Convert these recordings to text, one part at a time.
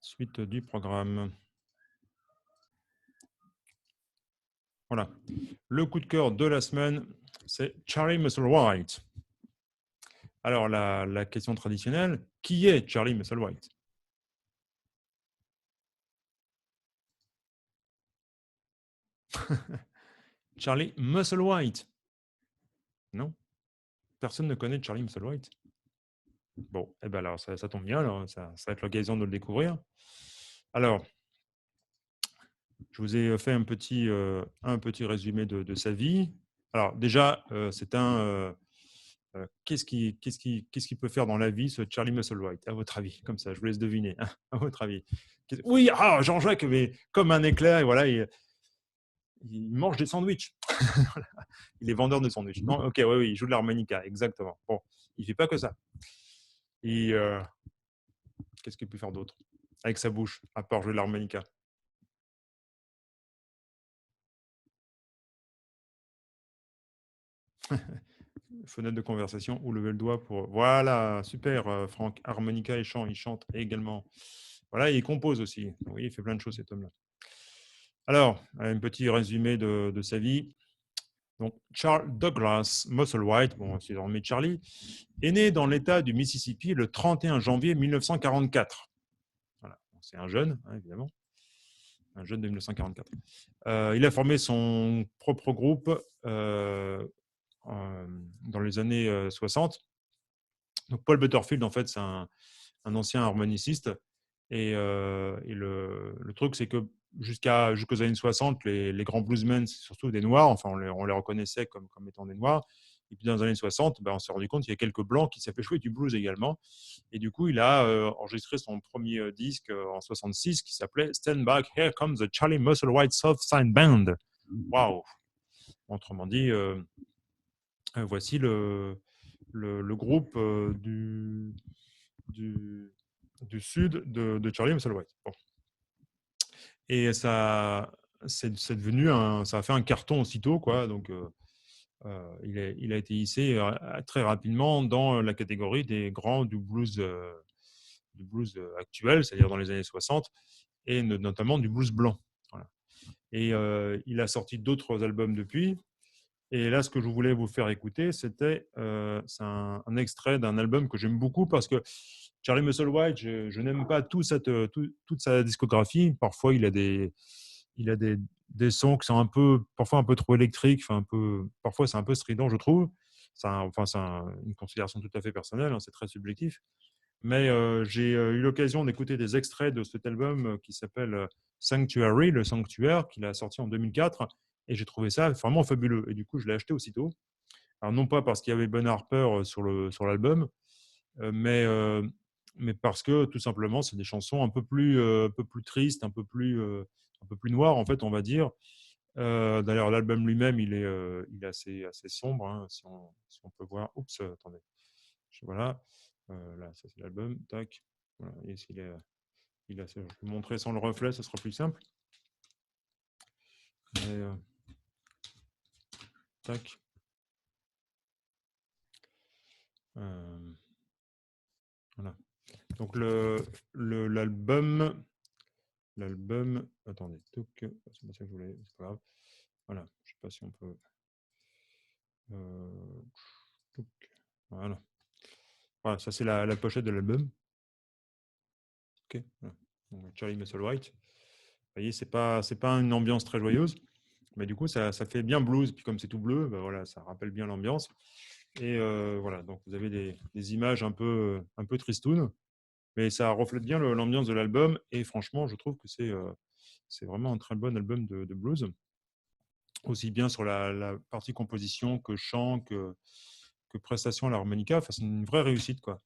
Suite du programme. Voilà. Le coup de cœur de la semaine, c'est Charlie Musselwhite. Alors, la question traditionnelle, qui est Charlie Musselwhite? Charlie Musselwhite. Non? Personne ne connaît Charlie Musselwhite. Bon, eh ben alors, ça tombe bien, alors, ça va être l'occasion de le découvrir. Alors, je vous ai fait un petit résumé de sa vie. Alors, déjà, c'est un... qu'est-ce qu'il peut faire dans la vie, ce Charlie Musselwhite, à votre avis? Comme ça, je vous laisse deviner, hein, à votre avis. Oui, ah, Jean-Jacques, mais comme un éclair, et voilà, il mange des sandwichs. Il est vendeur de sandwichs. Non, ok, oui, oui, il joue de l'harmonica, exactement. Bon, il fait pas que ça. Et qu'est-ce qu'il peut faire d'autre avec sa bouche, à part jouer de l'harmonica? Fenêtre de conversation ou lever le doigt pour. Voilà, super, Franck. Harmonica et chant, il chante également. Voilà, il compose aussi. Oui, il fait plein de choses, cet homme-là. Alors, un petit résumé de sa vie. Donc, Charles Douglas Musselwhite, bon, c'est désormais Charlie, est né dans l'État du Mississippi le 31 janvier 1944. Voilà, c'est un jeune, hein, évidemment, un jeune de 1944. Il a formé son propre groupe dans les années 60. Donc, Paul Butterfield, en fait, c'est un ancien harmoniciste. Et le truc, c'est que jusqu'aux années 60, les grands bluesmen, c'est surtout des Noirs. Enfin, on les reconnaissait comme étant des Noirs. Et puis dans les années 60, ben, on s'est rendu compte qu'il y a quelques Blancs qui savaient jouer du blues également. Et du coup, il a enregistré son premier disque en 66 qui s'appelait Stand Back, Here Comes the Charlie Musselwhite Soft Side Band. Waouh! Autrement dit, voici le groupe du, du sud de Charlie Musselwhite. Bon. Et ça, c'est devenu ça a fait un carton aussitôt, quoi. Donc, il a été hissé très rapidement dans la catégorie des grands du blues actuel, c'est-à-dire dans les années 60, et notamment du blues blanc. Voilà. Et il a sorti d'autres albums depuis. Et là, ce que je voulais vous faire écouter, c'est un extrait d'un album que j'aime beaucoup parce que Charlie Musselwhite, je n'aime pas toute sa discographie. Parfois, il a des sons qui sont parfois un peu trop électriques, parfois c'est un peu strident, je trouve. C'est une considération tout à fait personnelle, hein, c'est très subjectif. Mais j'ai eu l'occasion d'écouter des extraits de cet album qui s'appelle Sanctuary, le Sanctuaire, qu'il a sorti en 2004. Et j'ai trouvé ça vraiment fabuleux. Et du coup, je l'ai acheté aussitôt. Alors, non pas parce qu'il y avait Ben Harper sur l'album, mais parce que tout simplement, c'est des chansons un peu plus tristes, un peu plus noires, en fait, on va dire. D'ailleurs, l'album lui-même, il est assez sombre, hein, si on peut voir. Oups, attendez. Voilà. Là, ça, c'est l'album. Tac. Voilà. Et je vais vous montrer sans le reflet, ça sera plus simple. Mais, tac. Voilà. Donc l'album, attendez, c'est pas ça que je voulais, c'est pas grave. Voilà, je sais pas si on peut. Euh, voilà. Voilà, ça c'est la pochette de l'album. Ok. Voilà. Donc, Charlie Musselwhite. Vous voyez, c'est pas une ambiance très joyeuse, mais du coup ça fait bien blues. Puis comme c'est tout bleu, ben voilà, ça rappelle bien l'ambiance. Et voilà, donc vous avez des images un peu tristounes, mais ça reflète bien l'ambiance de l'album. Et franchement, je trouve que c'est vraiment un très bon album de blues, aussi bien sur la partie composition que chant que prestation à l'harmonica. Enfin, c'est une vraie réussite, quoi.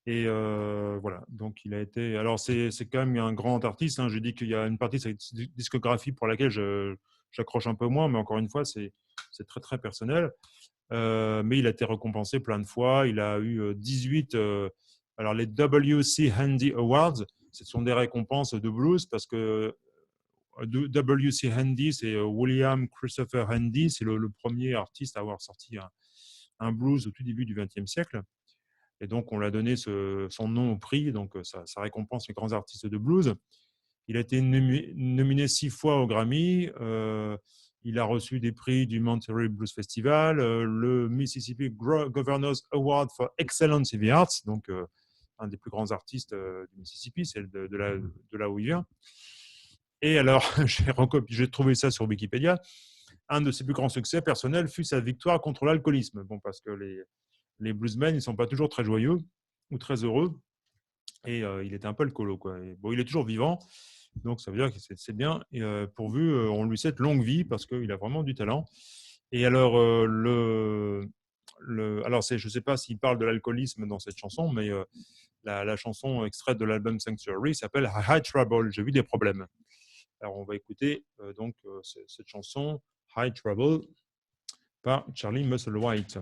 Et voilà, donc il a été. Alors, c'est quand même un grand artiste, hein. Je dis qu'il y a une partie de sa discographie pour laquelle j'accroche un peu moins, mais encore une fois, c'est très, très personnel. Mais il a été récompensé plein de fois. Il a eu 18. Alors, les W.C. Handy Awards, ce sont des récompenses de blues parce que W.C. Handy, c'est William Christopher Handy, c'est le premier artiste à avoir sorti un blues au tout début du XXe siècle. Et donc, on l'a donné son nom au prix. Donc, ça récompense les grands artistes de blues. Il a été nominé 6 fois au Grammy. Il a reçu des prix du Monterey Blues Festival, le Mississippi Governor's Award for Excellence in the Arts, donc un des plus grands artistes du Mississippi, c'est de là où il vient. Et alors, j'ai trouvé ça sur Wikipédia. Un de ses plus grands succès personnels fut sa victoire contre l'alcoolisme. Bon, parce que les bluesmen, ils ne sont pas toujours très joyeux ou très heureux. Et il était un peu alcoolo, quoi. Et, bon, il est toujours vivant, donc ça veut dire que c'est bien. Et pourvu, on lui souhaite longue vie parce qu'il a vraiment du talent. Et alors, alors je ne sais pas s'il parle de l'alcoolisme dans cette chanson, mais la chanson extraite de l'album Sanctuary s'appelle High Trouble. J'ai vu des problèmes. Alors, on va écouter donc cette chanson High Trouble par Charlie Musselwhite.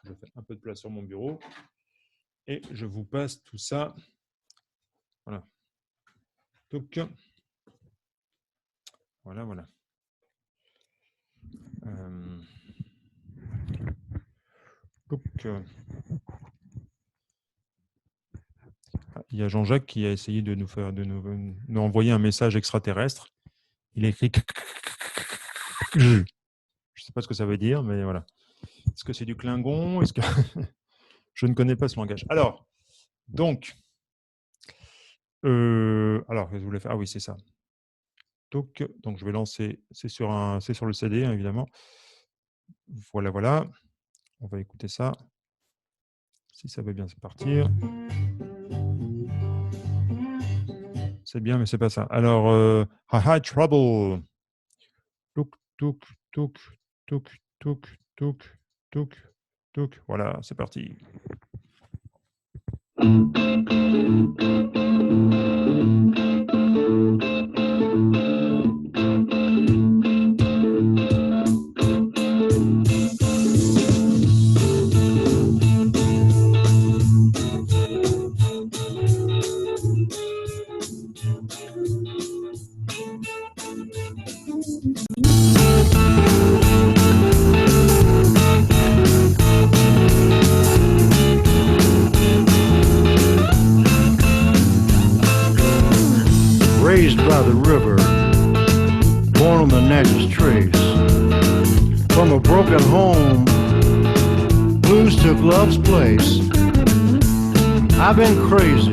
Je fais un peu de place sur mon bureau et je vous passe tout ça. Voilà. Donc, voilà. Il y a Jean-Jacques qui a essayé de nous envoyer un message extraterrestre. Il a écrit je ne sais pas ce que ça veut dire, mais voilà. Est-ce que c'est du Klingon? Est-ce que je ne connais pas ce langage. Alors, donc, alors, je voulais faire. Ah oui, c'est ça. Donc, je vais lancer. C'est sur le CD, hein, évidemment. Voilà. On va écouter ça. Si ça veut bien partir. C'est bien, mais c'est pas ça. Alors, High Trouble. Touk. Voilà, c'est parti. Raised by the river, born on the Natchez Trace. From a broken home, blues took love's place. I've been crazy,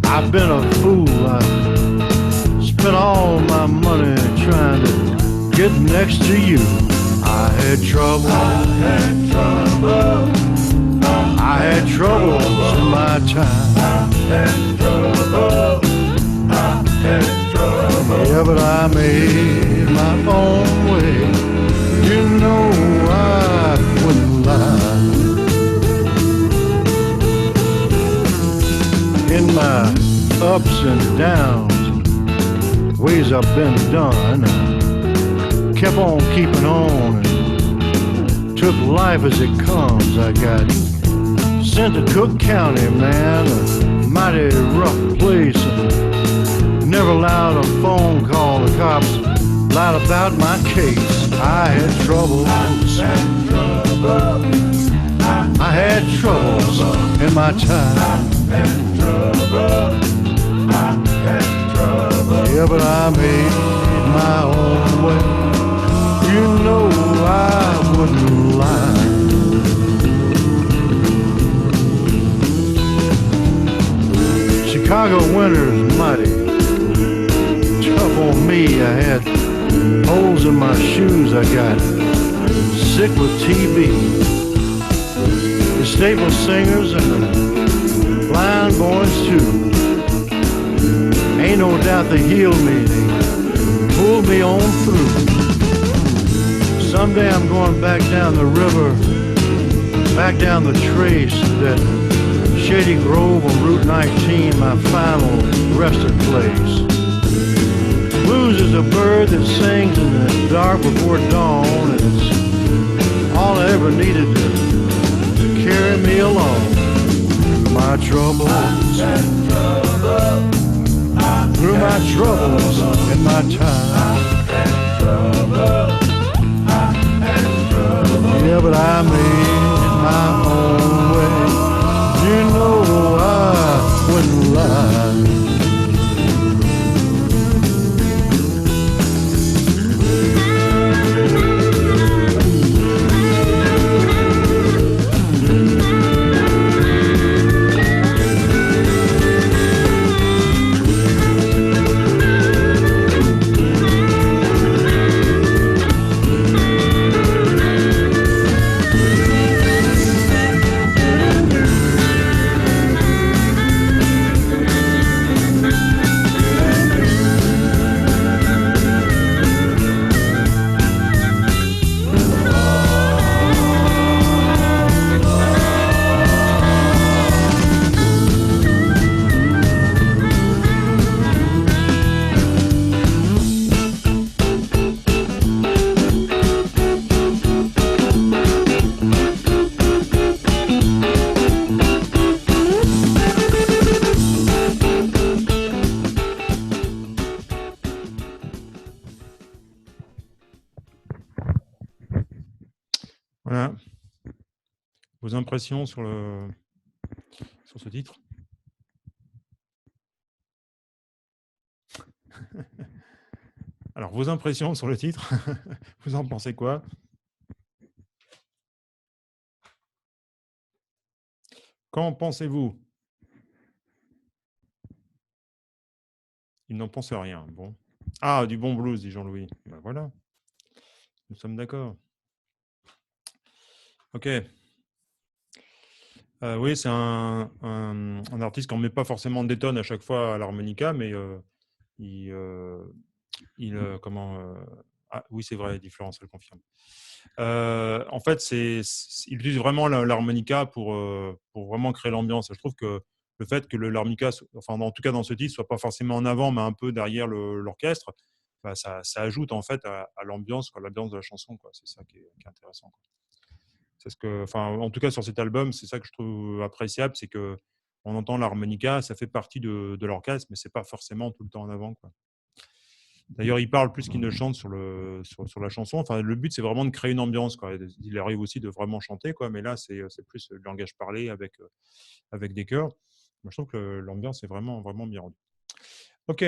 I've been a fool. I've spent all my money trying to get next to you. I had trouble, I had troubles in my time. Yeah, but I made my own way. You know I wouldn't lie. In my ups and downs, ways I've been done, I kept on keeping on and took life as it comes. I got sent to Cook County, man, a mighty rough place. Never allowed a phone call. The cops lied about my case. I had troubles. I had troubles in my time. Yeah, but I made my own way. You know I wouldn't lie. Chicago winter's mighty tough on me. I had holes in my shoes. I got sick with TB. The staple singers and the blind boys too. Ain't no doubt they healed me. They pulled me on through. Someday I'm going back down the river, back down the trace, that Shady Grove on Route 19, my final resting place. Blues is a bird that sings in the dark before dawn, and it's all I ever needed to carry me along. My troubles, through my troubles in my time. Yeah, but I made my own Vos impressions sur ce titre? Alors, vos impressions sur le titre, vous en pensez quoi? Qu'en pensez-vous? Il n'en pense rien. Bon. Ah, du bon blues, dit Jean-Louis. Ben voilà, nous sommes d'accord. Ok. Oui, c'est un artiste qu'on ne met pas forcément des tonnes à chaque fois à l'harmonica, mais il, comment ah, oui, c'est vrai, dit Florence, elle confirme. En fait, il utilise vraiment l'harmonica pour vraiment créer l'ambiance. Je trouve que le fait que l'harmonica, enfin, en tout cas dans ce titre, soit pas forcément en avant, mais un peu derrière l'orchestre, bah, ça ajoute en fait à l'ambiance, l'ambiance de la chanson, quoi. C'est ça qui est intéressant, quoi. C'est ce que, enfin, en tout cas sur cet album, c'est ça que je trouve appréciable, c'est que on entend l'harmonica, ça fait partie de l'orchestre, mais c'est pas forcément tout le temps en avant, quoi. D'ailleurs, il parle plus qu'il ne chante sur la chanson. Enfin, le but, c'est vraiment de créer une ambiance, quoi. Il arrive aussi de vraiment chanter, quoi, mais là, c'est plus le langage parlé avec des chœurs. Moi, je trouve que l'ambiance est vraiment, vraiment bien rendue. Ok.